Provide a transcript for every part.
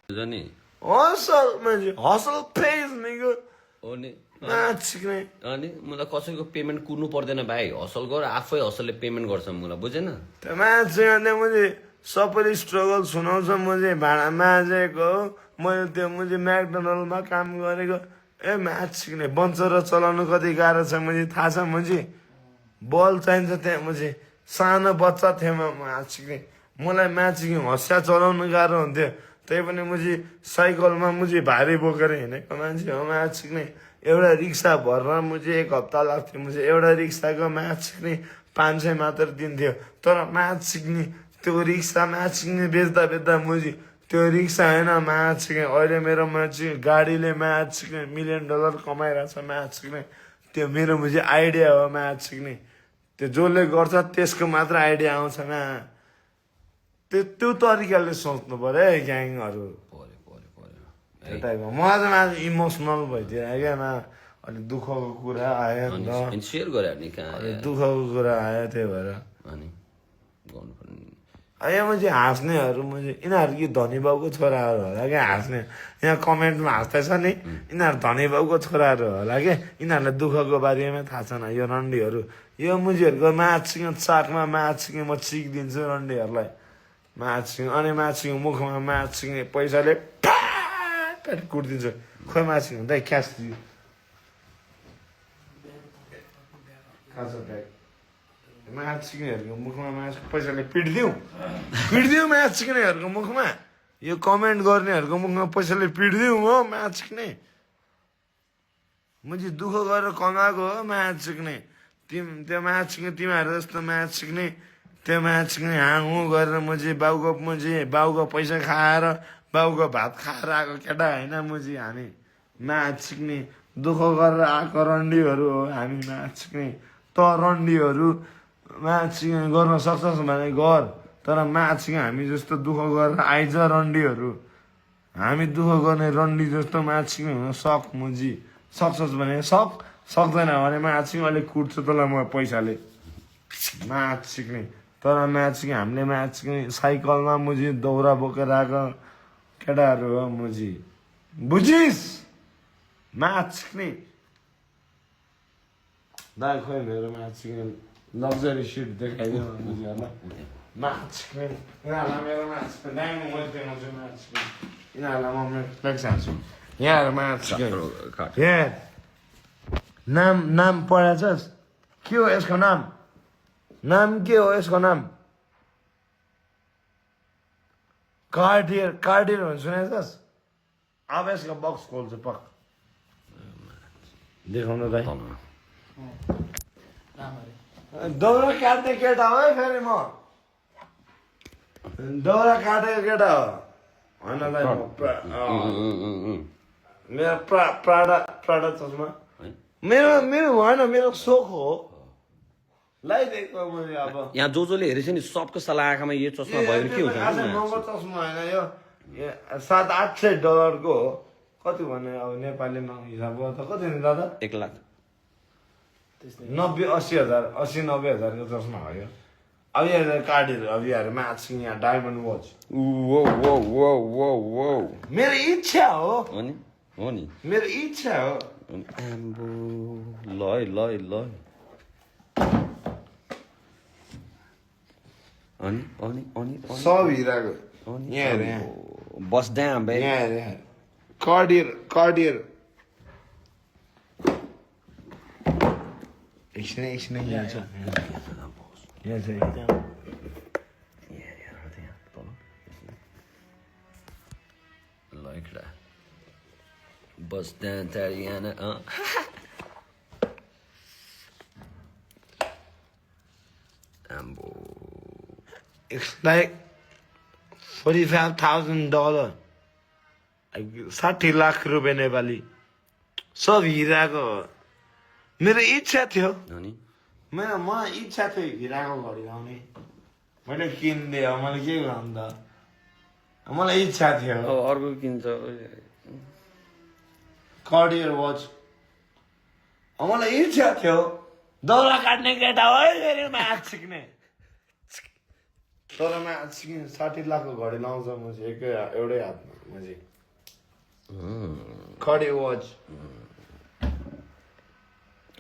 नि हसल मान्छे hustle phase निको हो नि म्याच सिक्ने अनि मलाई कसैको पेमेन्ट कुर्नु पर्दैन भाइ हसल गर आफै हसलले पेमेन्ट गर्छ मलाई बुझेन त्यो म्याच सिकाउँदा मैले सबैले स्ट्रगल सुनाउँछ मैले भाँडा माझेको मैले त्यो मैले म्याकडोनल्डमा काम गरेको म्याच सिक्ने बन्चर चलाउनु कति गाह्रो छ मैले थाहा छ मैले बल चाहिन्छ त्यहाँ मैले सानो बच्चा थिएँ म्याच सिक्ने मलाई म्याच सिक्ने हँसिया चलाउनु गाह्रो हुन्थ्यो त्यही पनि मुझे साइकलमा मुझे भारी बोकेर हिँडेको मान्छे हो म्याच सिक्ने एउटा रिक्सा भर्न मुझे 1 हप्ता लाग्थ्यो मुझे एउटा रिक्साको म्याच सिक्ने 500 मात्र दिन्थ्यो तर म्याच सिक्ने त्यो रिक्सा म्याच सिक्ने बेच्दा मुझे त्यो रिक्सा होइन म्याच सिक्ने अहिले मेरो मान्छे गाडीले म्याच सिक्ने $1 मिलियन कमाइरहेछ म्याच सिक्ने त्यो मेरो मुझे आइडिया हो म्याच सिक्ने त्यो जसले गर्छ त्यसको मात्र आइडिया आउँछ ना त्यो तरिकाले सोच्नु पर्यो है ग्याङहरू त्यो टाइपमा मलाई त माथि इमोसनल भइदियो क्या अलिक दुःखको कुरा आयो नि त सेयर गरे नि कहाँ अलिक दुःखको कुरा आयो त्यही भएर अनि गर्नुपर्ने यहाँ मान्छे हाँस्नेहरू मान्छे यिनीहरू कि धनी बाउको छोराहरू होला क्या हाँस्ने यहाँ कमेन्टमा हाँस्दैछ नि यिनीहरू धनी बाउको छोराहरू होला क्या यिनीहरूलाई दुःखको बारेमा थाहा छैन यो रन्डीहरू यो मुजीहरूको माछिङ चाकमा माछिङ म सिकिदिन्छु रन्डीहरूलाई माछिङ अनि माछिङ मुखमा माछिङ पैसाले प्याट कुटिदिन्छु खोइ माछिङ हुँदा क्यास दियो म्याच सिक्नेहरूको मुखमा म्याच पैसाले पिटिदिउँ म्याच सिक्नेहरूको मुखमा यो कमेन्ट गर्नेहरूको मुखमा पैसाले पिटिदिउँ हो म्याच सिक्ने मुझे दुःख गरेर कमाएको हो म्याच सिक्ने त्यो म्याच सिक्ने तिमीहरू जस्तो म्याच सिक्ने त्यो म्याच सिक्ने हाँगु गरेर मुझे बाउको पैसा खाएर बाउको भात खाएर आएको केटा होइन मुझे हामी म्याच सिक्ने दुःख गरेर आएको रन्डीहरू हो हामी म्याच सिक्ने त रन्डीहरू म्याच गर्न सक्छस् भने गर तर म्याच हामी जस्तो दुःख गरेर आइज रन्डीहरू हामी दुःख गर्ने रन्डी जस्तो म्याच हुन मुजी सक्छस् भने सक्दैन भने म्याच अलिक कुट्छु तँलाई म पैसाले म्याच सिक्ने तर म्याच हामीले म्याच सिक्ने साइकलमा मुजी दौरा बोकेर आएको केटाहरू हो मुजी बुझिस् म्याच सिक्ने दाइ खोइ मेरो म्याच सिक्ने लग्जरी सिट देखाइदियो मुजीहरूलाई म्याच सिक्ने यिनीहरूलाई मेरो म्याच दाइमा मैले देखाउँछु म्याच सिक्ने यिनीहरूलाई म फ्लेक्स हाल्छु यहाँ म्याच सिक्ने यहाँ नाम पढाएछस् के हो यसको नाम के हो यसको नाम कार्डियर भन्ने सुनेछस् अब यसको बक्स खोल्छु पक देखाउनु दाइ दौरा काट्ने केटा हो है फेरि म दौरा काटेको केटा हो होइन दाइ मेरो प्राडा चस्मा मेरो होइन मेरो सोख हो लगाइदिएको मैले अब यहाँ जसले हेरेछ नि सबको सल्लाह आँखामा यो चस्मा भयो भने के हुन्छ महँगो चस्मा होइन यो $700-800 हो कति भने अब नेपालीमा हिसाब गर्दा कति नि दादा 1 लाख 90,000-80,000 को चस्मा हो यो अब यहाँ काटेर अब यहाँ म्याच यहाँ डायमन्ड वच मेरो इच्छा हो नि मेरो इच्छा हो आम्बो ल अनि सब हिराको यहाँ बस ड्याम बे यहाँ कार्डियर एकछिन यहाँ छ यहाँ छ बस dam Tariana Ambo It's like $45,000 ₹60,00,000 Nepali सब हिराको मेरो इच्छा थियो मलाई इच्छा थियो हिराको घडी लाउने मैले किनिदिएँ मैले के गर्नु त मलाई इच्छा थियो अर्को किन्छ कार्डियर वाच मलाई इच्छा थियो दौरा काट्ने केटा हो फेरि म्याच सिक्ने तर मान्छे 60 लाखको घडी लाउँछ म चाहिँ एउटै हातमा म चाहिँ खडी वाच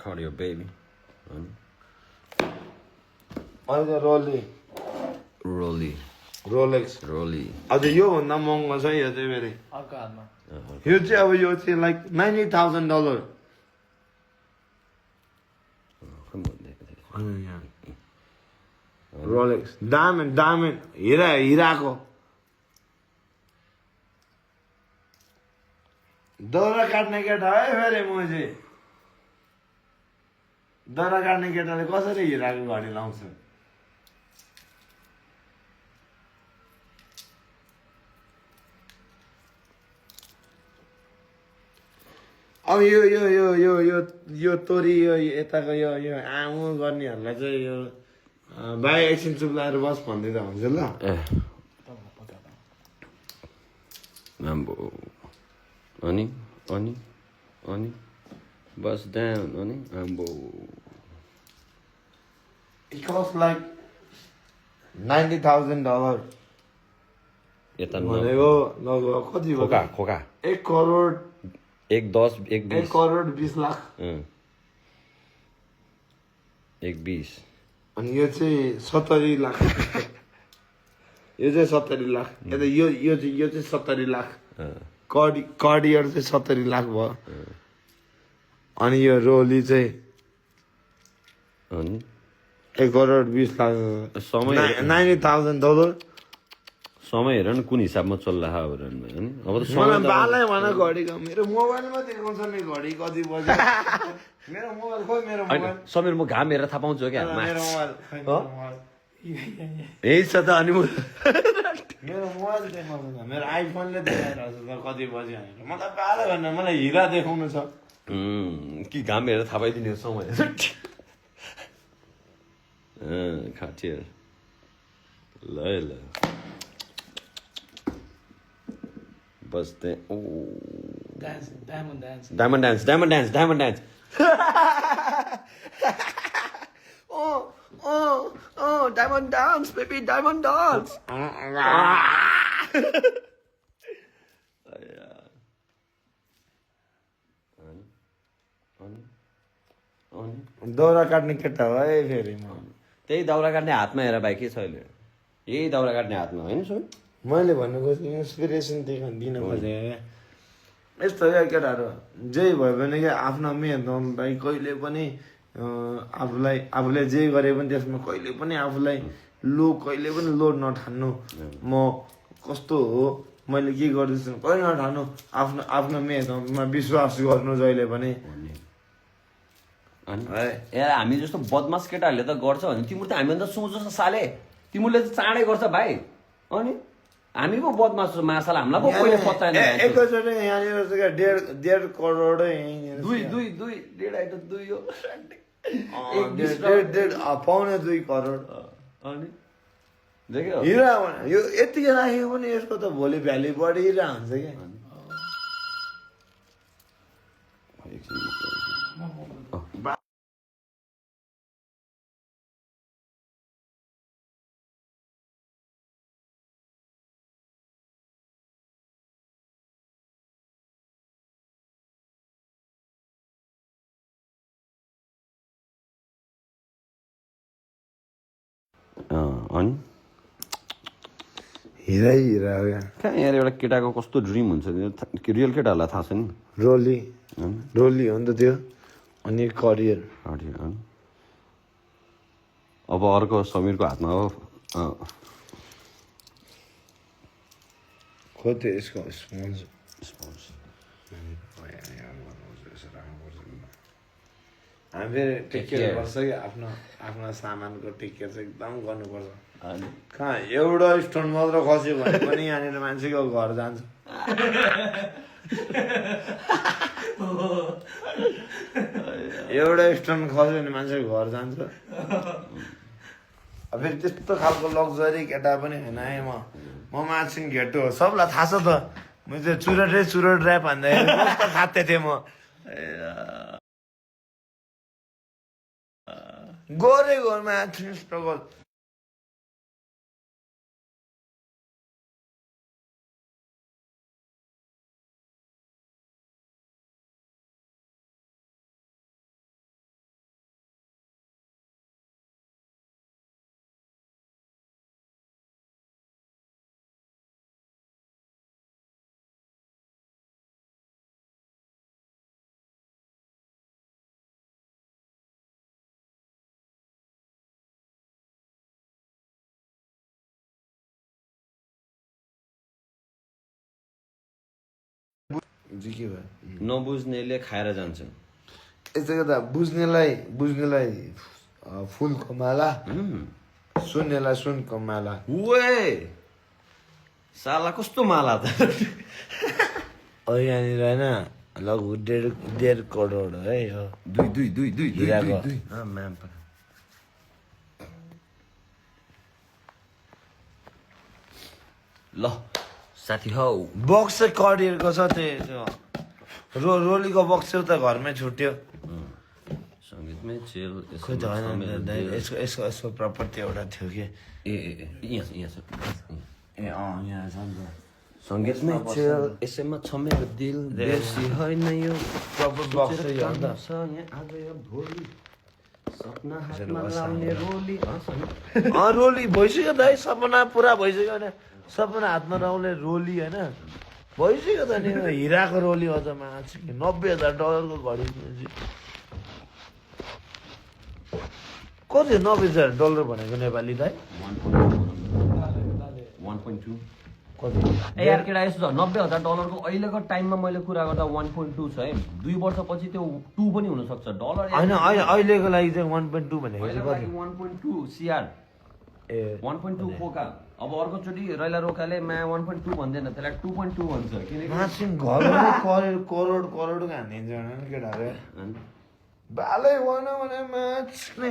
खड्यो बेबी अहिले रोली रोली रोलेक्स रोली अझ योभन्दा महँगो छ यो चाहिँ फेरि अर्को हातमा यो चाहिँ अब यो चाहिँ लाइक $90,000 रोलेक्स डायमन्ड हिराको दौरा काट्ने केटा है फेरि म चाहिँ दौरा काट्ने केटाले कसरी हिराको घडी लाउँछ अब यो तोरी यो यताको यो आमु गर्नेहरूलाई चाहिँ यो भाइ एकछिन चुप लाएर बस भनिदिँदा हुन्छ ल आम्बो अनि अनि अनि बस डाउन अनि आम्बो It costs like $90,000 यता भनेको लगभग कति खोका भयो खोका 1 करोड 1.10 1 1.20 करोड 20 लाख 1.20 अनि यो चाहिँ 70 लाख यो चाहिँ 70 लाख यता यो चाहिँ 70 लाख कडियर चाहिँ 70 लाख भयो अनि यो रोली चाहिँ अनि 1 करोड 20 लाख समय $90,000 समय हेर न कुन हिसाबमा चल्ला हो हेर नि हैन अब त समय मलाई बालै भन घडीको मेरो मोबाइलमा देखाउँछ नि घडी कति बज्यो मेरो मोबाइल खोइ मेरो मोबाइल हैन समीर म घाम हेरेर थाहा पाउँछु क्या मेरो मोबाइल यही छ त अनि मेरो मोबाइल देखाउँछ मेरो आइफोनले देखाइरहेको छ कति बज्यो भनेर मलाई बालै भन्न मलाई हिरा देखाउनु छ कि घाम हेरेर थाहा पाइदिने समय खाटिएर ल ल बस्दै oh dance diamond dance diamond dance oh diamond dance baby diamond dance दौरा काट्ने केटा हो है फेरि म त्यही दाउरा काट्ने हातमा हेर भाइ के छ अहिले यही दाउरा काट्ने हातमा होइन सो मैले भन्नु खोजेँ इन्सपिरेसन दिन खोजेँ यस्तो क्या केटाहरू जे भयो भने क्या आफ्नो मेहनतलाई कहिले पनि आफूले जे गरे पनि त्यसमा कहिले पनि आफूलाई कहिले पनि लोड नठान्नु म कस्तो हो मैले के गर्दैछु कहिले नठान्नु आफ्नो मेहनतमा विश्वास गर्नु जहिले पनि ए हामी जस्तो बदमास केटाहरूले त गर्छ भने तिम्रो त हामीभन्दा सोच छ साले तिमीले त चाँडै गर्छ भाइ अनि हामी पो बदमास मासाल हामीलाई पो पहिले पत्ताएन एकैचोटि यहाँनिर चाहिँ डेढ करोडै डेढ आइट दुई हो पाउने 2 करोड अनि देख्यो हिरा यो यति राख्यो भने यसको त भोलि भ्याल्यु बढिरहेको हुन्छ क्या अनि हिरै हिरा हो क्या कहाँ यहाँ एउटा केटाको कस्तो ड्रिम हुन्छ रियल केटाहरूलाई थाहा छ नि रोली हो नि त त्यो अनि करियर अब अर्को समीरको हातमा हो खोइ त्यो यसको स्पोन्ज हामी फेरि टेक केयर गर्छ कि आफ्नो सामानको टेक केयर चाहिँ एकदम गर्नुपर्छ कहाँ एउटा स्टोन मात्र खस्यो भने पनि यहाँनिर मान्छेको घर जान्छ एउटा स्टोन खस्यो भने मान्छेको घर जान्छ फेरि त्यस्तो खालको लग्जरी केटा पनि होइन है म माछिङ घेटो हो सबलाई थाहा छ त म चाहिँ चुरट ऱ्याप भन्दाखेरि कस्तो खाते थिएँ म गोरे घरमा स्ट्रगल के भयो नबुझ्नेले खाएर जान्छ यस्तो गर्दा बुझ्नेलाई फुलको माला सुन्नेलाई सुनको माला वे साला कस्तो माला त यहाँनिर होइन लगभग 1.5 करोड है यो दुई हिराको। ल साथी हौ बक्स चाहिँ कडिएको छ त्यो रोलीको बक्स चाहिँ त घरमै छुट्यो सङ्गीतमै चेल खोइ त होइन यसको प्रपर्टी एउटा थियो कि यहाँ ए यहाँ छ नि त सङ्गीतमै चेल यसैमा छ मेरो दिल बेसी होइन यो प्रपर बक्स चाहिँ हो नि त यहाँ आज यो भोलि सपना हातमा लाउने रोली रोली भइसक्यो त है सपना पुरा भइसक्यो होइन सपना हातमा लाउने रोली होइन भइसक्यो त नि हिराको रोली अझ मान्छे $90,000 घडी कति $90,000 भनेको नेपाली दाइ 1.2 कति ए यार केटा यस्तो छ $90,000 को अहिलेको टाइममा मैले कुरा गर्दा 1.2 छ है 2 वर्षपछि त्यो 2 पनि हुनसक्छ डलर होइन अहिलेको लागि चाहिँ 1.2 भनेको चाहिँ कति 1.2 सिआर ए 1.2 खोका अब अर्कोचोटि रैला रोकाले माया 1.2 भन्दैन त्यसलाई 2.2 भन्छ किनकि मासिङ घरमै करोड हानिदिन्छ भने केटाहरू बालै भनौँ भने माछ्ने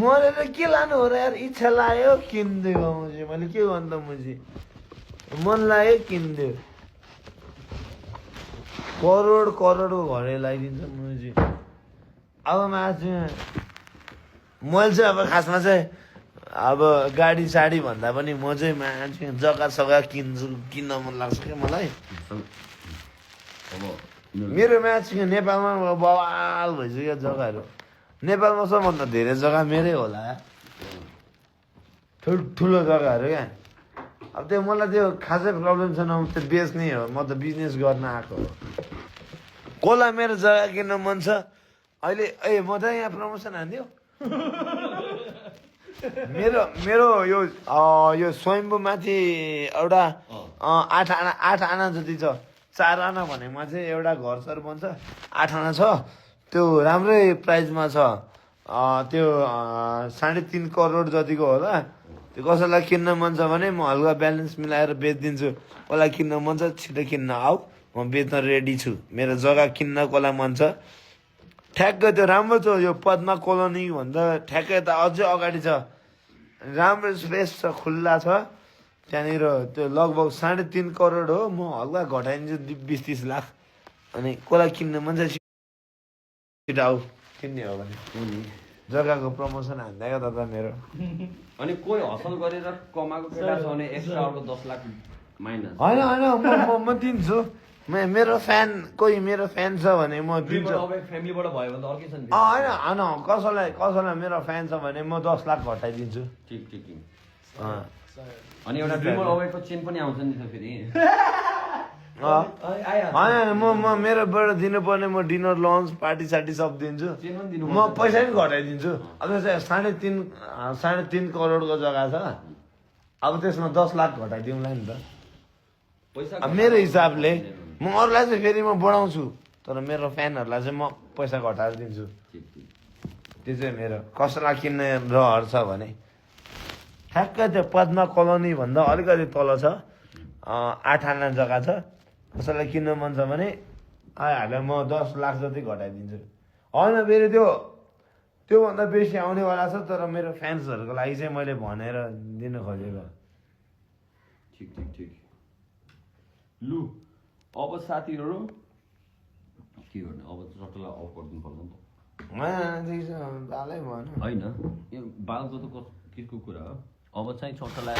मरेर के लानु हो र यार इच्छा लाग्यो किनिदियो मुझे मैले के गर्नु त मुझे मन लाग्यो किनिदियो करोडको घरै लगाइदिन्छ मुझे अब माछे मैले चाहिँ अब खासमा चाहिँ अब गाडी साडी भन्दा पनि म चाहिँ मान्छे जग्गा सग्गा किन्न मन लाग्छ क्या मलाई अब मेरो मान्छे नेपालमा बवाल भइसक्यो जग्गाहरू नेपालमा सबभन्दा धेरै जग्गा मेरै होला ठुलो जग्गाहरू क्या अब त्यो मलाई त्यो खासै प्रब्लम छैन त्यो बेच्ने हो म त बिजनेस गर्न आएको हो कसलाई मेरो जग्गा किन्न मन छ अहिले म त यहाँ प्रमोसन हानिदियो मेरो यो स्वयम्भू माथि एउटा 8 आना जति छ 4 आना भनेमा चाहिँ एउटा घर सर बन्छ 8 आना छ त्यो राम्रै प्राइजमा छ त्यो 3.5 करोड जतिको होला त्यो कसैलाई किन्न मन छ भने म हल्का ब्यालेन्स मिलाएर बेचिदिन्छु कसलाई किन्न मन छ छिटो किन्न आऊ म बेच्न रेडी छु मेरो जग्गा किन्न कसलाई मन छ ठ्याक्कै त्यो राम्रो छ यो पद्मा कोलोनी भन्दा ठ्याक्कै त अझै अगाडि छ राम्रो स्पेस छ खुल्ला छ त्यहाँनिर त्यो लगभग 3.5 करोड हो म हल्का घटाइदिन्छु 20-30 लाख अनि कसलाई किन्न मन छ छिटो आऊ किन्ने हो भने जग्गाको प्रमोसन हान्दै दादा मेरो अनि कोही हसल गरेर कमाएको केटा छ भने एक्स्ट्रा अर्को 10 लाख माइनस होइन म दिन्छु मेरो फ्यान कोही मेरो फ्यान छ भने म दिन्छु फ्यामिलीबाट भयो भने त अर्कै छ नि होइन कसैलाई मेरो फ्यान छ भने म 10 लाख घटाइदिन्छु ठिक अनि एउटा ड्रिमर अवेको चेन पनि आउँछ नि त फेरि होइन म मेरोबाट दिनुपर्ने म डिनर लन्च पार्टी सार्टी सब दिन्छु म पैसा पनि घटाइदिन्छु अब चाहिँ 3.5 करोडको जग्गा छ अब त्यसमा 10 लाख घटाइदिउँला नि त मेरो हिसाबले म अरूलाई चाहिँ फेरि म बढाउँछु तर मेरो फ्यानहरूलाई चाहिँ म पैसा घटाएर दिन्छु त्यो चाहिँ मेरो कसैलाई किन्ने रहर छ भने ठ्याक्कै त्यो पद्मा कोलोनी भन्दा अलिकति तल छ 8 आना जग्गा छ कसैलाई किन्न मन छ भने आइहाल्यो म 10 लाख जति घटाइदिन्छु होइन फेरि त्योभन्दा बेसी आउनेवाला छ तर मेरो फ्यान्सहरूको लागि चाहिँ मैले भनेर दिन खोजेको ठिक लु अब साथीहरू के गर्ने अब चट्टलाई अफ गरिदिनु पर्छ नि त होइन यो बालको त केको कुरा हो अब चाहिँ चट्टलाई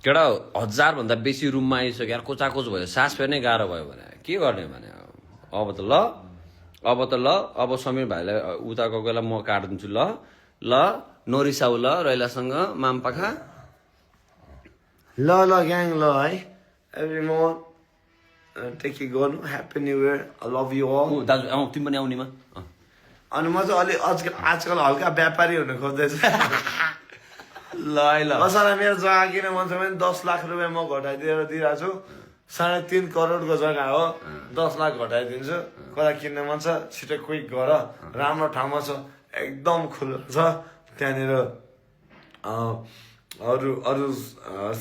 केटा 1000 भन्दा बेसी रुममा आइसक्यो यार कोचाकोच भयो सास फेर्नै गाह्रो भयो भने के गर्ने भने अब समीर भाइलाई उता गएको बेला म काटिदिन्छु ल नोरिसाउ ल रैलासँग मामपाखा ल ग्याङ ल है एभ्री मोर टेक केयर गर्नु happy new year I love you all दाजु तिमी पनि आउनेमा अनि म चाहिँ आजकल हल्का व्यापारी हुन खोज्दैछु ल कसैलाई मेरो जग्गा किन मन छ भने 10 लाख रुपियाँ म घटाइदिएर दिइरहेको छु 3.5 करोडको जग्गा हो 10 लाख घटाइदिन्छु कसलाई किन्न मन छ छिटो क्विक गर राम्रो ठाउँमा छ एकदम खुल्ला छ त्यहाँनिर अरू अरू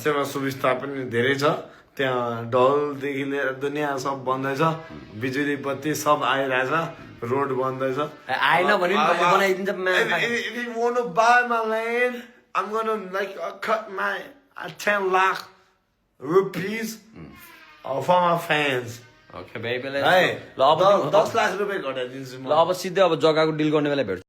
सेवा सुविस्ता पनि धेरै छ त्यहाँ ढलदेखि लिएर दुनियाँ सब बन्दैछ बिजुली बत्ती सब आइरहेछ रोड बन्दैछ आएन भने पनि मैले बनाइदिन्छ If you want to buy my land, I'm gonna cut my 10 lakh rupees for my fans. Okay बेबीले है ल अब 10 लाख रुपियाँ घटाइदिन्छु म ल अब सिधै अब जग्गाको डिल गर्ने बेला भेट्छु